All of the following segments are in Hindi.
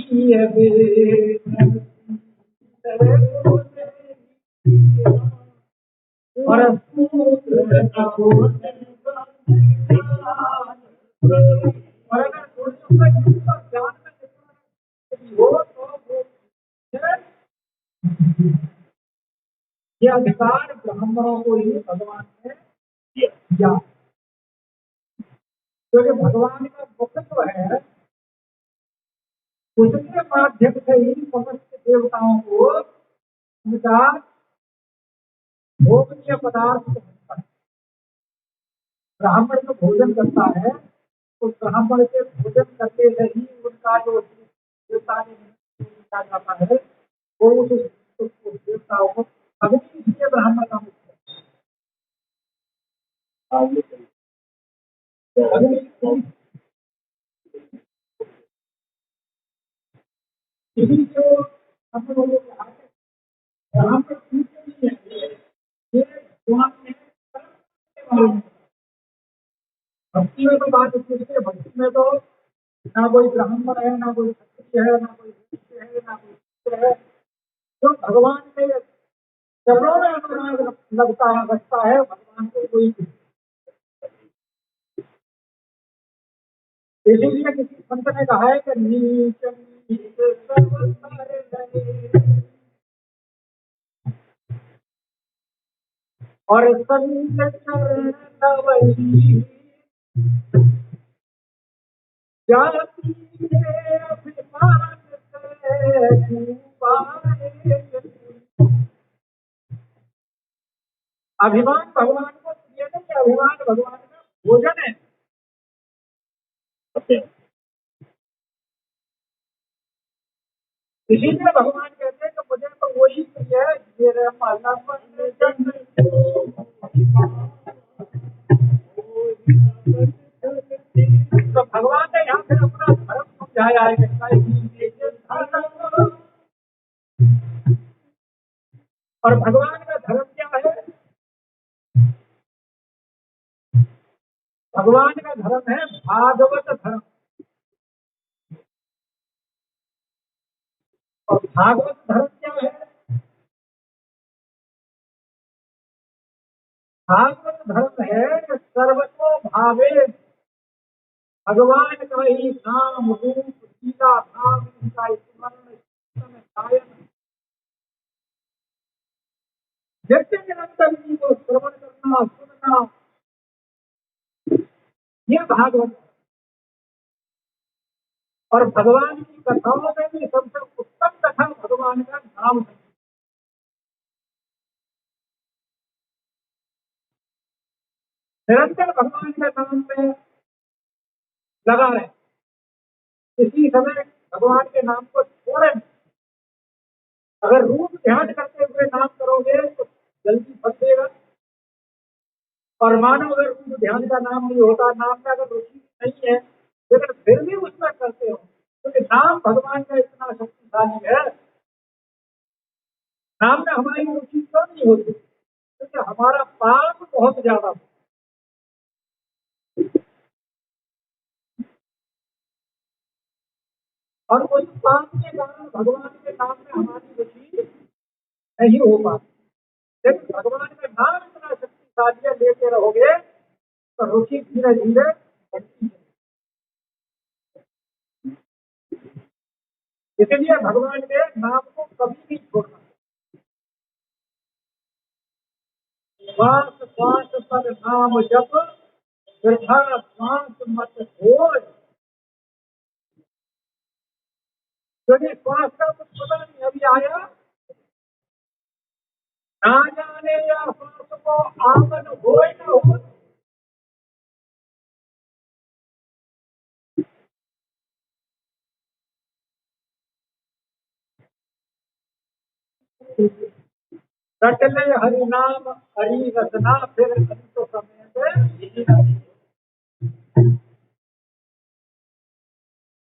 ये अधिकार ब्राह्मणों को ही भगवान ने दिया, क्योंकि भगवान का मुख्यत्व है, उसके माध्यम से ही समस्त देवताओं को उनका भोजनीय पदार्थ मिलता है। ब्राह्मण जो भोजन करता है तो ब्राह्मण के भोजन करने से ही उनका जो देवता ने किया जाता है वो उस देवताओं को अग्नि, इसलिए ब्राह्मण का मुख्य जो हम लोगों के आगे ब्राह्मण नहीं है, ये भक्ति में तो बात इसलिए, भक्ति में तो ना कोई ब्राह्मण है, ना कोई क्षत्रिय है, ना कोई वैश्य है, ना कोई शूद्र है, जो भगवान के चरणों में अनुराग लगता है, रखता है, भगवान को कोई इसीलिए किसी संत ने कहा है कि नीच और संत चरण तवई जाति के अभिमान से अभिमान भगवान को प्रिय नहीं, अभिमान भगवान का भोजन है। इसीलिए भगवान कहते हैं कि मुझे तो वही प्रिय है तो भगवान ने यहाँ से अपना धर्म समझाया है। और भगवान का धर्म क्या है? भगवान का धर्म है भागवत धर्म। और भागवत धर्म क्या है? भागवत धर्म है कि सर्वतो भावे भगवान का ही नाम रूप सीता भाव इनका स्मरण कीर्तन गायन नित्य निरंतर इन्हीं को श्रवण करना, सुनना, ये भागवत। और भगवान की कथाओं में भी सबसे उत्तम कथा भगवान का नाम है। निरंतर भगवान के नाम में लगा रहे, इसी समय भगवान के नाम को छोड़े। अगर रूप ध्यान करते हुए नाम करोगे तो जल्दी फंसेगा। और मानो अगर रूप ध्यान का नाम नहीं होता, नाम का अगर रुचि नहीं है, लेकिन फिर भी उसमें करते हो, क्योंकि नाम भगवान का इतना शक्तिशाली है। नाम में हमारी रुचि क्यों नहीं होती? क्योंकि हमारा पाप बहुत ज्यादा है। और उस पाप के कारण भगवान के नाम में हमारी रुचि नहीं हो पाती। लेकिन भगवान का नाम इतना शक्तिशाली लेते रहोगे तो रुचि धीरे धीरे बढ़ती है। इसलिए भगवान के नाम को कभी नहीं छोड़ना। श्वास श्वास पर नाम जप वृथा श्वास मत हो। क्योंकि श्वास का कुछ पता नहीं अभी आया, ना जाने या श्वास को आमन हो न हो। रटले हरि नाम हरि रचना फिर अंत समय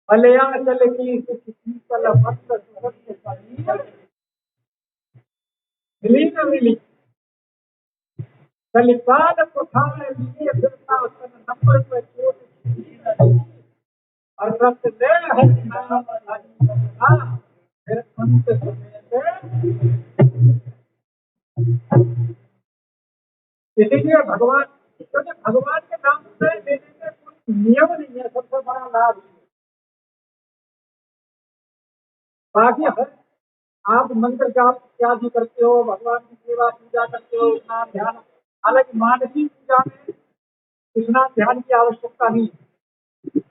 मलयाचल की शीतल भक्त मिली न मिली कलिकाल कुठार लिए फिरता नंबर पर चोट और रटले हरि नाम हरि रचना संत समेत। इसीलिए भगवान, क्योंकि भगवान के नाम से लेने में कोई नियम नहीं है, सबसे बड़ा लाभ। बाकी है आप मंत्र जाप इत्यादि करते हो, भगवान की सेवा पूजा करते हो, स्नान ध्यान, हालांकि मानसिक पूजा में स्नान ध्यान की आवश्यकता नहीं है,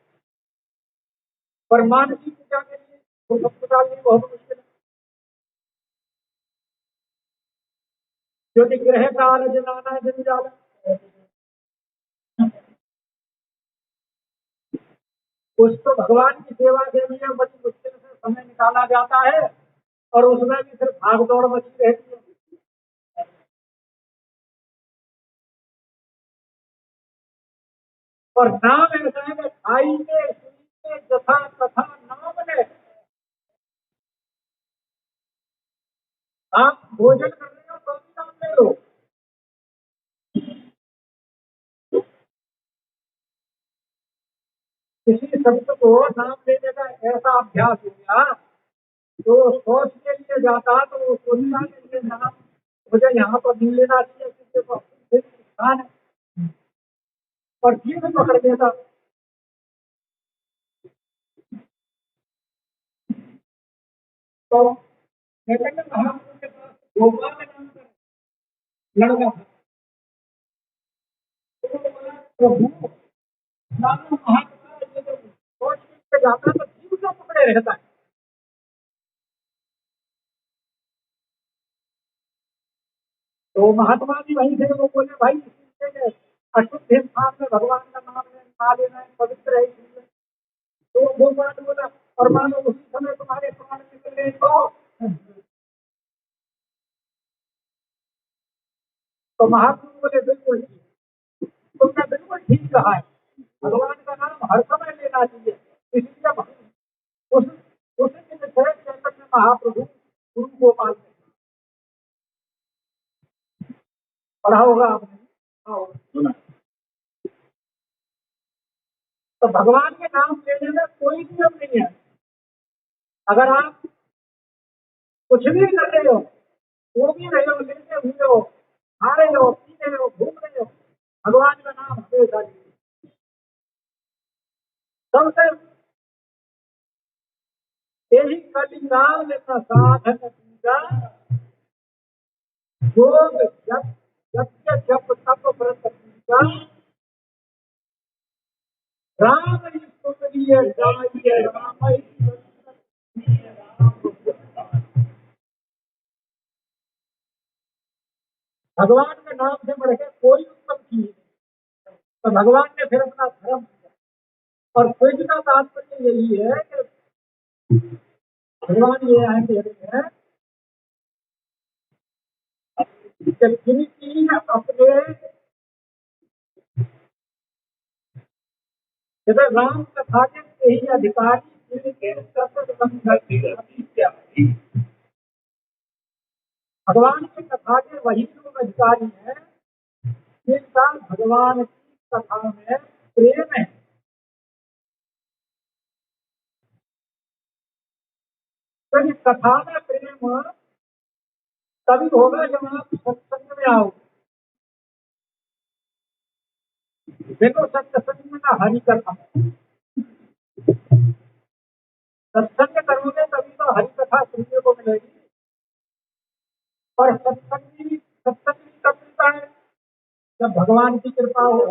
पर मानसिक पूजा के लिए वो अस्पताल भी बहुत मुश्किल है, क्योंकि ग्रह काल जनाना जन जाला, उसको भगवान की सेवा के लिए बड़ी मुश्किल से समय निकाला जाता है, और उसमें भी सिर्फ भाग दौड़ बची रहती है। और नाम ऐसा है कि खाइए सुनिए जथा तथा नाम ले। आप भोजन कर रहे हो तो भी नाम ले लो। किसी शब्द को नाम लेने का ऐसा अभ्यास हो गया, जो सोच के लिए जाता तो वो सोचता के लिए नाम मुझे यहाँ पर नहीं लेना चाहिए, किसी को स्थान है, और जीव पकड़ देता। तो चैतन्य महाप्रभु के पास गोपाल नाम का लड़का था, तो वो बोला, प्रभु नाम महाप्रभु सोच के जाता तो जीव क्यों पकड़े रहता है। तो महात्मा जी वहीं थे, वो बोले भाई अशुद्ध स्थान में भगवान का नाम ना लेना है, पवित्र है इसलिए। तो वो बात बोला, और मानो उसी समय तुम्हारे प्राण निकले तो महात्मा बोले बिल्कुल ठीक, तुमने बिल्कुल ठीक कहा है, भगवान का नाम हर समय लेना चाहिए। इसलिए उस उसी दिन से चैतन्य महाप्रभु गुरु गोपाल ने पढ़ा होगा आपने। हाँ, सुना। तो भगवान के नाम लेने में कोई नियम नहीं है। अगर आप कुछ भी कर रहे हो, वो भी रहे हो, लेते हुए हो, खा रहे हो, पी रहे हो, घूम रहे हो, भगवान का नाम हमेशा लीजिए। सबसे यही कलिकाल का साधन पूजा, योग जप, यज्ञ जप तप व्रत पूजा, राम स्तुतिय गाइए राम भगवान के नाम से बढ़ के कोई उत्तम चीज नहीं। तो भगवान ने फिर अपना धर्म दिया, और खोज का तात्पर्य यही है कि भगवान ये है कि जिनकी अपने जैसे राम कथा के यही अधिकारी जिनके भगवान की कथा के वही लोग अधिकारी हैं जिनका भगवान की कथा में प्रेम है। तो इस कथा में प्रेम तभी होगा जब आप सत्संग में आओ। देखो सत्संग में ना हरि कथा, सत्संग करोगे तभी तो हरि कथा सुनने को मिलेगी। और सत्संग कब मिलता है, जब भगवान की कृपा हो।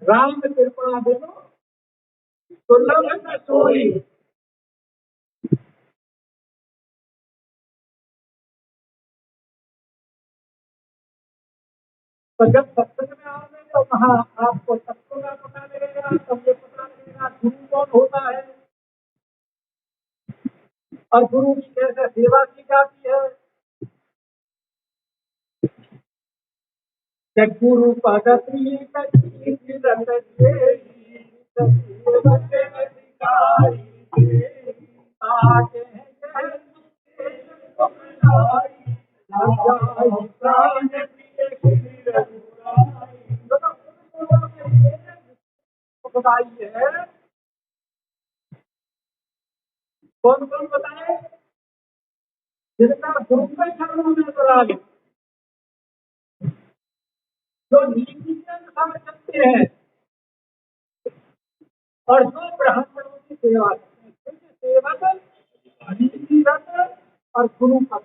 राम कृपा देखो सुलभ न सोई। तो जब सत्संग में आओगे तो वहाँ आपको तत्व का पता लगेगा, तब ये पता लगेगा गुरु कौन होता है, और गुरु की कैसे सेवा की जाती है। गुरु पद बताइए कौन कौन बताए? जिनका गुरु के चरणों में विराज, जो नीति के अनुसार चलते हैं और जो ब्राह्मणों की सेवा करते हैं, क्योंकि सेवक नीतिरत और गुरु पद,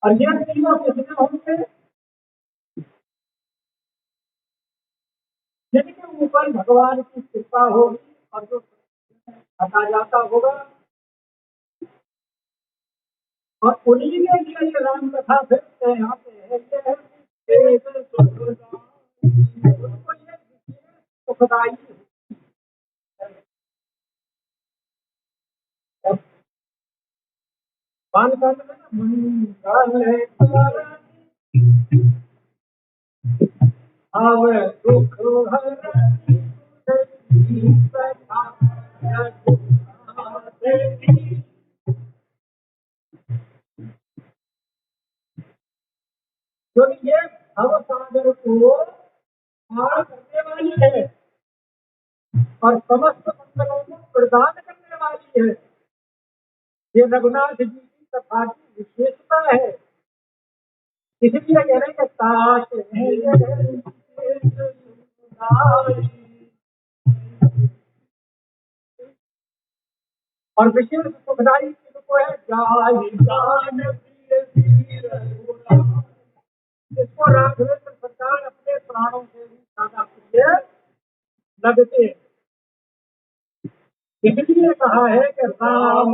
और ये तीनों किसमें होंगे? जिनके ऊपर भगवान की कृपा होगी और जो हटा जाता होगा, और उन्हीं के लिए ये राम कथा फिर से यहाँ पे है, ये है कि उनको ये सुखदायी बालकांड में ना मंगल अब दुख क्योंकि ये भव सागर को पार करने वाली है और समस्त मंगलों को प्रदान करने वाली है। ये रघुनाथ जी की कथा की विशेषता है। इसलिए कह रहे हैं कि ताश और विशेष सुखदाई को है इसको राघवेंद्र सरकार अपने प्राणों से भी ज्यादा प्रिय लगते, इसलिए कहा है कि राम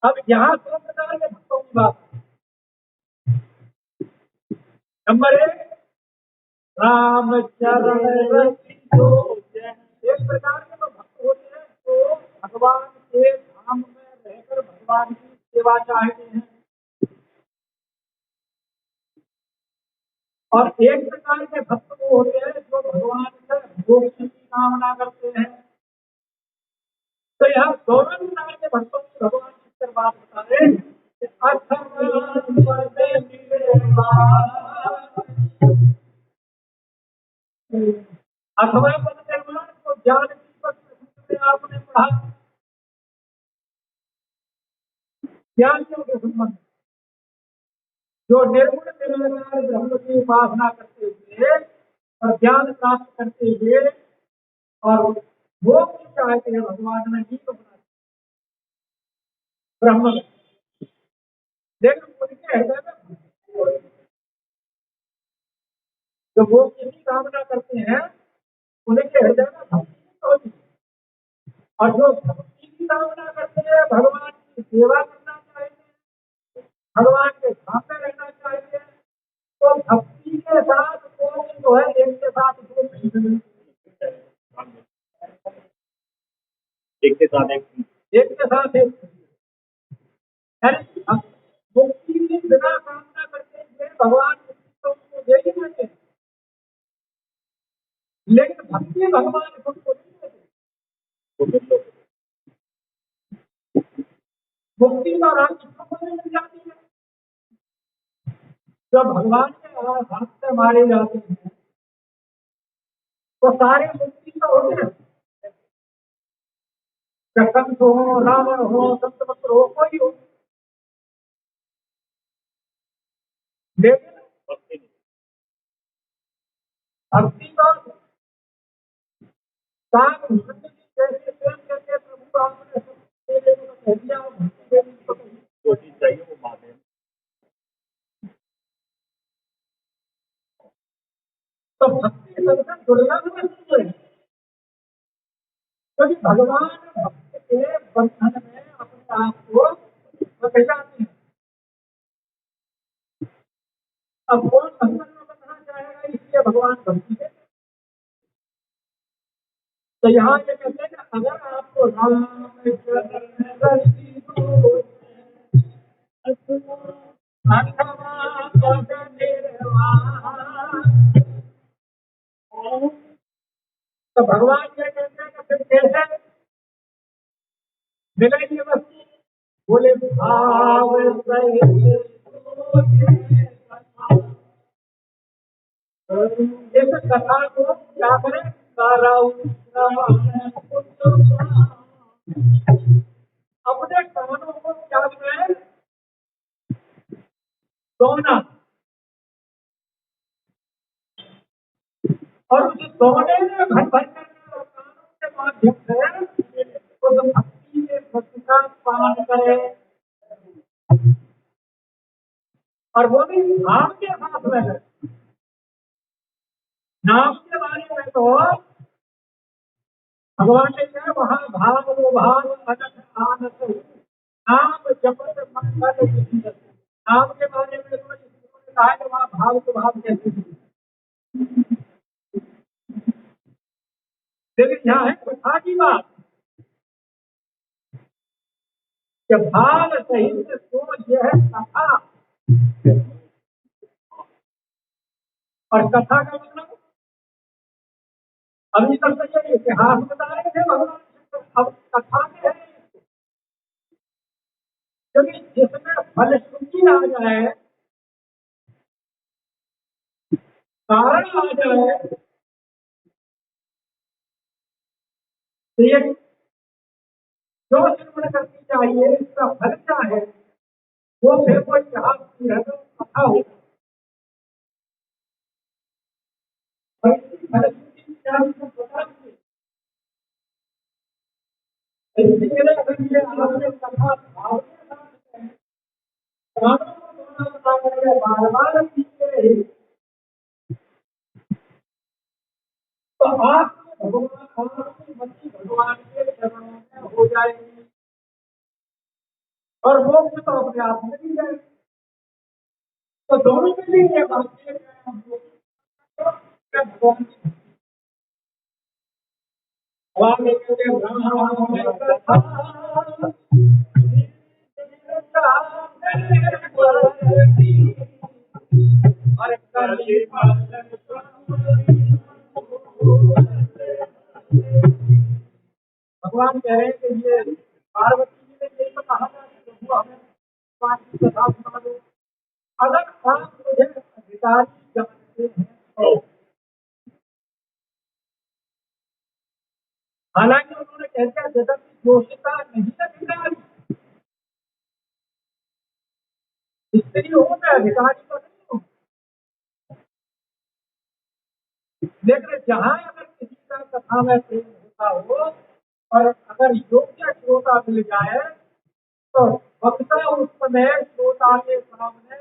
अब यहाँ दो प्रकार के भक्तों की बात। नंबर एक, राम चरण एक प्रकार के तो भक्त होते हैं जो भगवान के धाम में रहकर भगवान की सेवा चाहते हैं, और एक प्रकार के भक्त वो होते हैं जो भगवान से मोक्ष की कामना करते हैं। तो यहाँ दोनों प्रकार के भक्तों की भगवान की बात बता रहे हैं। अथवा पद निर्माण को ज्ञान की आपने पढ़ा, ज्ञान के संबंध जो निर्गुण निराकार ब्रह्म की उपासना करते हुए और ज्ञान प्राप्त करते हुए और मोक्ष चाहते हैं भगवान ने ही तो बना ब्रह्म, लेकिन उनके हृदय में जो मोक्ष की कामना करते हैं उनके हृदय में भक्ति होती है, और जो भक्ति की कामना करते हैं भगवान की सेवा करना चाहते हैं, भगवान के धाम में रहना चाहते हैं, तो भक्ति के साथ मोक्ष जो है एक के साथ दो नहीं, एक के साथ एक मुक्ति की बिना कामना करते हुए भगवान को दे ही देते, लेकिन भक्ति भगवान सबको नहीं देते। मुक्ति का रास्ता सबको मिल जाती है। जब भगवान के हाथ से मारे जाते हैं तो सारे मुक्ति तो होते हैं, संत हो, रावण हो, संत पत्र हो, कोई हो, लेकिन भक्ति का काम जैसे प्रेम करके प्रभु आपने कह दिया जो चीज चाहिए वो बात है। तो भक्ति सबसे जुड़ना भी चाहिए, क्योंकि भगवान भक्त के बंधन में अपने आप को बचाते हैं। अब कौन बंधन में बंधना चाहेगा, इसलिए भगवान भक्ति है। तो यहाँ ये कहते हैं कि अगर आपको राम तो भगवान ये कहते हैं कि फिर कैसे मिलेगी वस्तु, बोले भाव इस कथा को क्या करें, अपने कानों को क्या करें, सोना, और उस सोने में भर भर करके और कानों के माध्यम से उस भक्ति में प्रतिष्ठा पालन करे, और वो भी नाम के साथ में है। नाम के बारे में तो भगवान ने कहा, वहां भाव वो भाव अनथ आनत नाम जपत मंगल विधि। नाम के बारे में तो इन्होंने कहा कि वहां भाव को भाव कैसे दिए। लेकिन यहाँ है कथा की बात, कि भाव सहित तो यह कथा, और कथा का मतलब अभी तक तो ये इतिहास बता रहे थे भगवान, अब कथा में है, क्योंकि जिसमें फलश्रुति आ जाए, कारण आ जाए, तो ये जो श्रवण करनी चाहिए, इसका फल क्या है, वो फिर कोई इतिहास की है तो कथा होगा। फलश्रुति क्या हमको पता नहीं, इसलिए अगर ये आपने कथा भाव के साथ है, प्राणों को दोनों बता करके बार बार सीखते, तो आपकी भगवान, आपकी भक्ति भगवान के चरणों में हो जाएगी, और मोक्ष तो अपने आप में मिल जाएगी। तो दोनों के लिए ये बात है कि हम लोग भगवान भगवान कह रहे हैं कि ये पार्वती जी ने ये तो कहा था कि प्रभु हमें भगवान की कथा सुना दो, अगर आप मुझे अधिकारी जानते हैं तो। हालांकि उन्होंने कह दिया जगत की जोशिता नहीं अधिकारी, स्त्री हो मैं अधिकारी तो नहीं हूँ, लेकिन जहां अगर किसी का कथा में प्रेम होता हो और अगर योग्य श्रोता मिल जाए, तो वक्ता उस समय श्रोता के सामने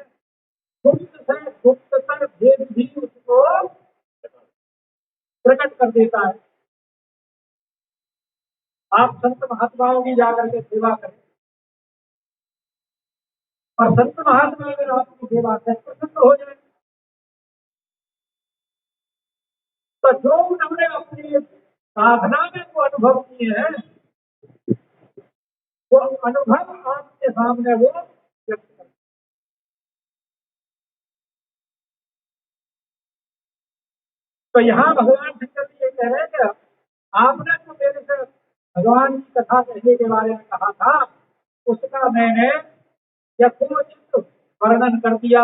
गुप्त से गुप्ततर भेद भी उसको प्रकट कर देता है। आप संत महात्माओं की जाकर के सेवा करें, और संत महात्मा अगर आपकी सेवा से प्रसन्न हो जाए, तो जो उन्होंने अपनी साधना में वो अनुभव किए हैं, वो अनुभव आपके सामने वो व्यक्त करते। तो यहाँ भगवान शंकर जी ये कह रहे हैं कि आपने तो मेरे से भगवान की कथा कहने के बारे में कहा था, उसका मैंने यथोचित वर्णन कर दिया।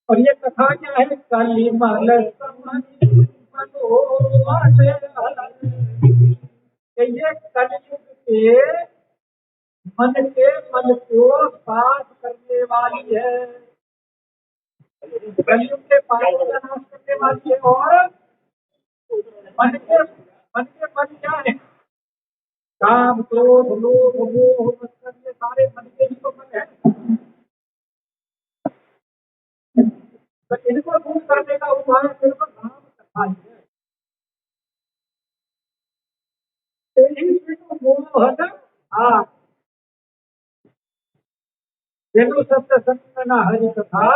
और ये कथा क्या है, कली महल ये कलयुग के मन को साफ करने वाली है, कलयुग के पापों का नाश करने वाली है। और मन क्या है, काम क्रोध लोभ मोह मत्सर, ये सारे मन के ही तो मन है। तो इनको दूर करने का उपाय सिर्फ नाम कथा ही है। मोहन बिनु सत्य संग न हरि कथा,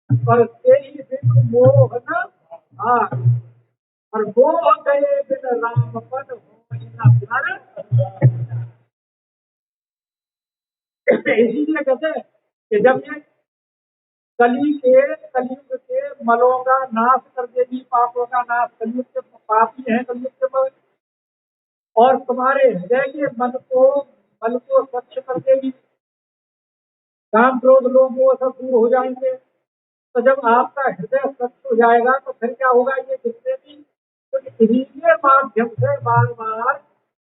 और तेरी बिनु मोहन और मोह गए बिन राम पद होई न प्यार। इसीलिए कहते हैं कि जब ये कलयुग के मलों का नाश कर देगी, पापों का नाश, कलयुग के पापी हैं कलयुग के मल, और तुम्हारे हृदय के मन को स्वच्छ कर देगी, काम क्रोध लोभ वो सब दूर हो जाएंगे, तो जब आपका हृदय स्वच्छ हो जाएगा तो फिर क्या होगा, ये जितने भी तो इन्हीं के माध्यम से बार बार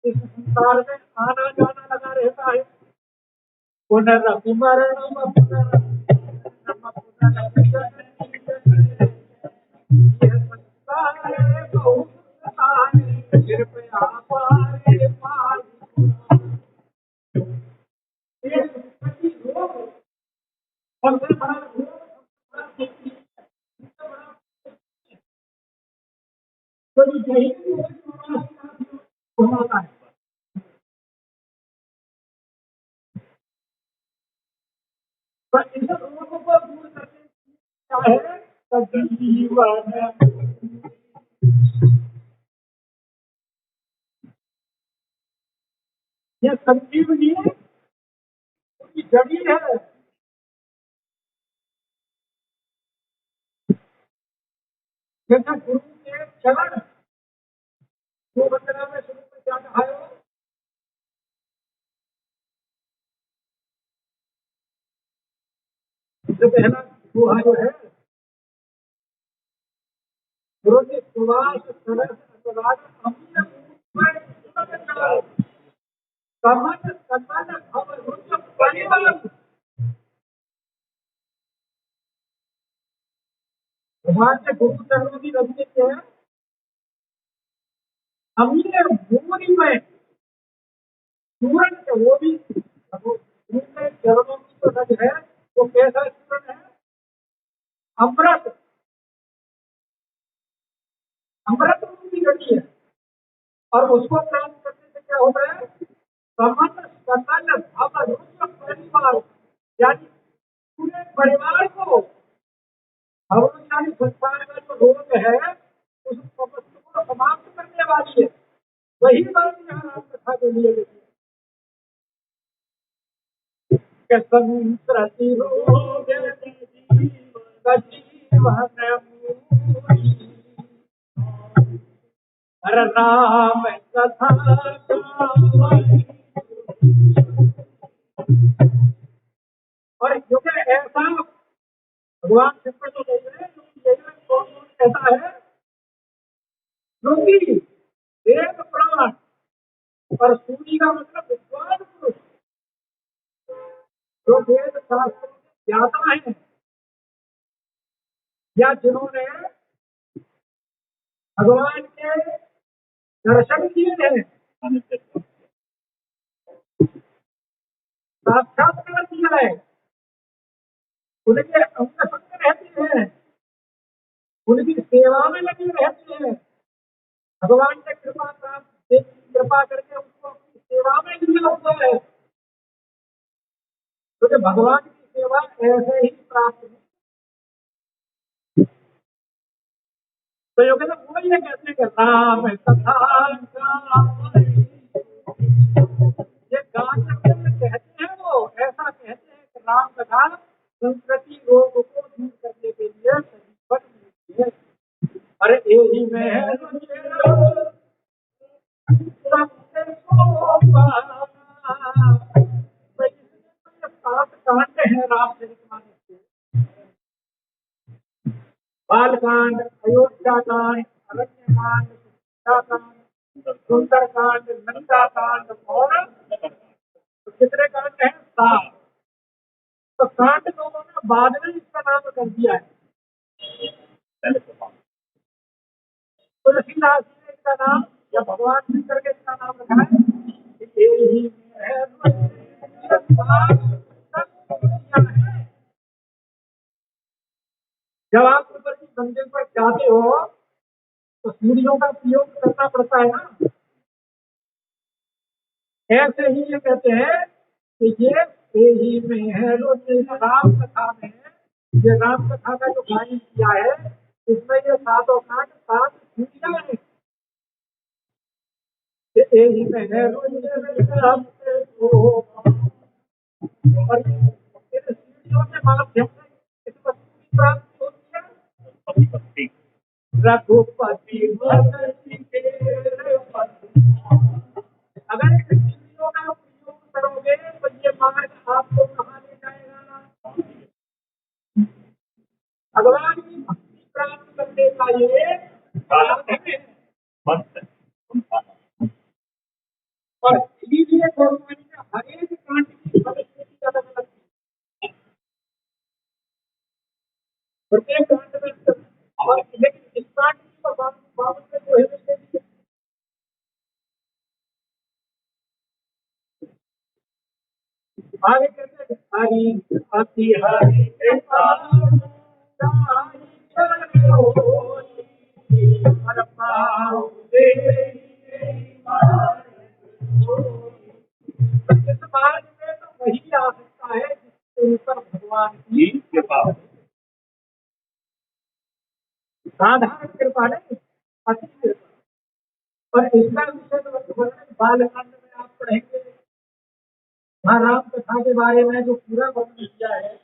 इस संसार में आना जाना लगा रहता है। पुनरपि मरणम पुनरपि ये संसार बहुत सताए, कृपया पारे पारी। ये सृष्टि रोग सबसे बड़ा रोग तो यही होता है। पर इन रोगों को दूर करने क्या है, सजीवन ये संजीवनी उसकी जड़ी है। जैसा गुरु के चरण जो वंदना में शुरू में क्या कहा है, सबसे पहला दोहा जो है, गुरु के सुवास सरस अनुराग अमृत में कमल कमल भव रुच परिमल। भगवान के गुरु चरणों की रवि है अमीर भूमि में सूरज, वो भी गुरु के चरणों की जो रज है वो कैसा सूरज है, अमृत अमृत रूपी रवि है। और उसको प्राप्त करने से क्या होता है, कमल सकल भव रुच परिवार, यानी पूरे परिवार को भगवान संसार का जो रोग है उस समस्त को समाप्त करने वाली है। वही बात यहाँ राम कथा के लिए लिखी है। संस्कृति रोग हर राम कथा और क्योंकि ऐसा भगवान शंकर तो नहीं है, कौन कहता है, क्योंकि वेद पुराण और सूरी का मतलब विद्वान पुरुष जो वेद शास्त्र ज्ञाता है या जिन्होंने भगवान के दर्शन किए हैं, साक्षात्कार किया है, उनके अंग संग रहते हैं, उनकी सेवा में लगे रहते हैं, भगवान ने कृपा करके उनको अपनी सेवा में लिया हुआ है। तो भगवान की सेवा ऐसे ही प्राप्त नहीं। तो यो कहते वो ये कहते हैं कि राम कथा ये गान कहते हैं, वो ऐसा कहते हैं कि राम कथा संस्कृति रोग को दूर करने के लिए सजीवन मिलती है। अरे यही में सात कांड है रामचरितमानस के, बालकांड, अयोध्या कांड, अरण्य कांड, सुंदर कांड, नंदा कांड और कितने कांड हैं, सात। तो कांड लोगों ने बाद में इसका नाम कर दिया है, तुलसीदास ने इसका नाम या भगवान शंकर के इसका नाम रखा है। जब आप ऊपर की मंजिल पर जाते हो तो सीढ़ियों का प्रयोग करना पड़ता है ना। ऐसे ही ये कहते हैं कि ये ही में है राम कथा में, ये राम कथा का जो गायन किया है इसमें ये सातों कांड सात सीढ़ियां हैं। यही में है और इन सीढ़ियों के माध्यम से इस वस्तु की प्राप्ति होती है। रघुपति अगर इन सीढ़ियों का उपयोग करोगे तो ये मार्ग आपको कहाँ ले जाएगा, प्रत्येक कांड में। और लेकिन इस कांड की तो बाबत में जो है आगे कहते हैं हरि अति हरि कृपा इस मार्ग में तो वही आ सकता है जिसके ऊपर भगवान की कृपा, साधारण कृपा नहीं, अति कृपा। और इसका विषय तो बालकांड में आप पढ़ेंगे, वहाँ राम कथा के बारे में जो पूरा वर्णन किया है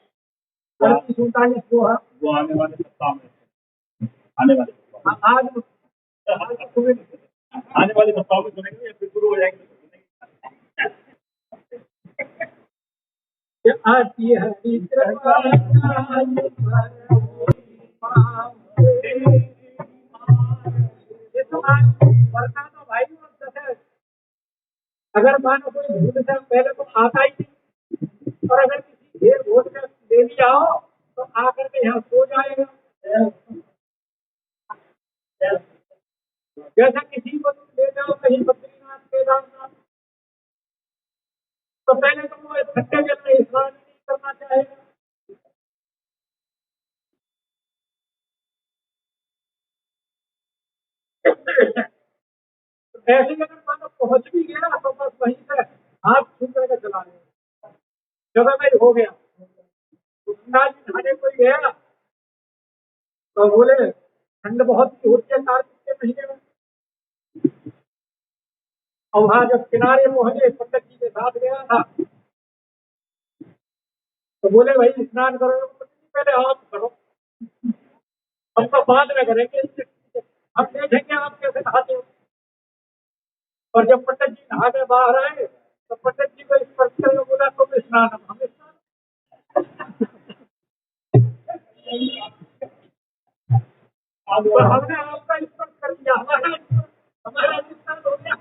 47 को वो आने वाले सप्ताह में, आने वाले आने वाले सप्ताह में सुनेंगे या फिर शुरू हो जाएंगे आती हरी कृपा वरना तो भाई अगर मानो कोई भूल से पहले तो आता ही नहीं, और अगर किसी देर भोज में ले भी आओ तो आकर के यहाँ सो जाएगा। जैसा किसी को तुम ले जाओ कहीं बद्रीनाथ केदारनाथ, तो पहले तो वो ठंडे जल में स्नान नहीं करना चाहेगा। ऐसे अगर मानो पहुंच भी गया तो बस वहीं से हाथ छू करके चला गया, जगह में हो गया। गंगा जी नहाने कोई गया तो बोले ठंड बहुत ही होती है कार्तिक के महीने में, और वहां जब किनारे पहुंचे पंडित जी के साथ गया था तो बोले भाई स्नान करो, पहले आप करो, हम तो बाद में करेंगे, हम देखेंगे आप कैसे नहाते हो। और जब पंडित जी नहा के बाहर आए तो पंडित जी को स्पर्श करके बोला तुम स्नान, हम स्नान। हमने आपका स्पर्श कर दिया, हमारा स्नान हो गया।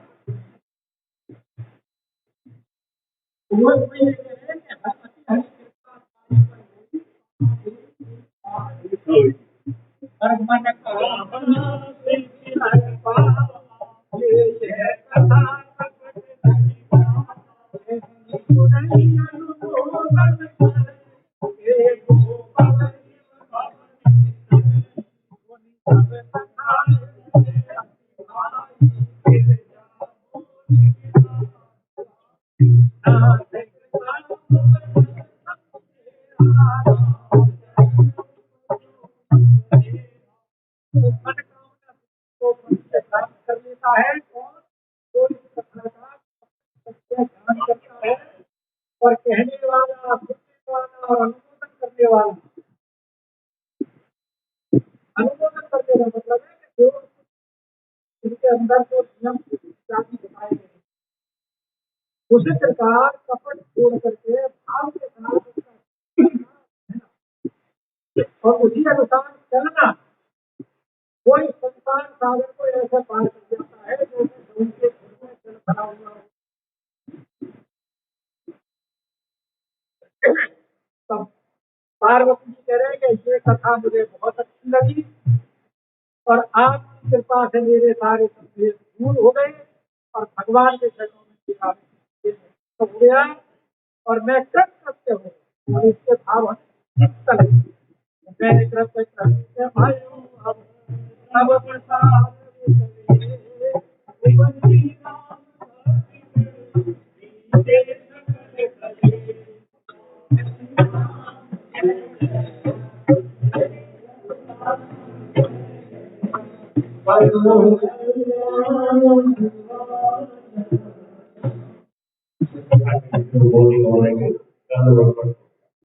कर लेता है और कहने वाला, सुनने वाला और अनुमोदन करने वाला, अनुमोदन करने का मतलब है कि जो इनके अंदर जो नियम जाति बताए गए उसी प्रकार कपट छोड़ करके भाव के साथ और उसी अनुसार चलना, कोई संसार सागर को ऐसा पार कर जाता है जो उनके घर में चल खड़ा हुआ हो। तब पार्वती जी कह रहे हैं कि ये कथा मुझे बहुत अच्छी लगी और आपकी कृपा से मेरे सारे संदेह दूर हो गए और भगवान के चरणों में हो गया और मैं कृतकृत्य हूँ। और इसके भाव मैं कृतकृत्य भाइयों अब प्रसाद बोलिंग हो रही है।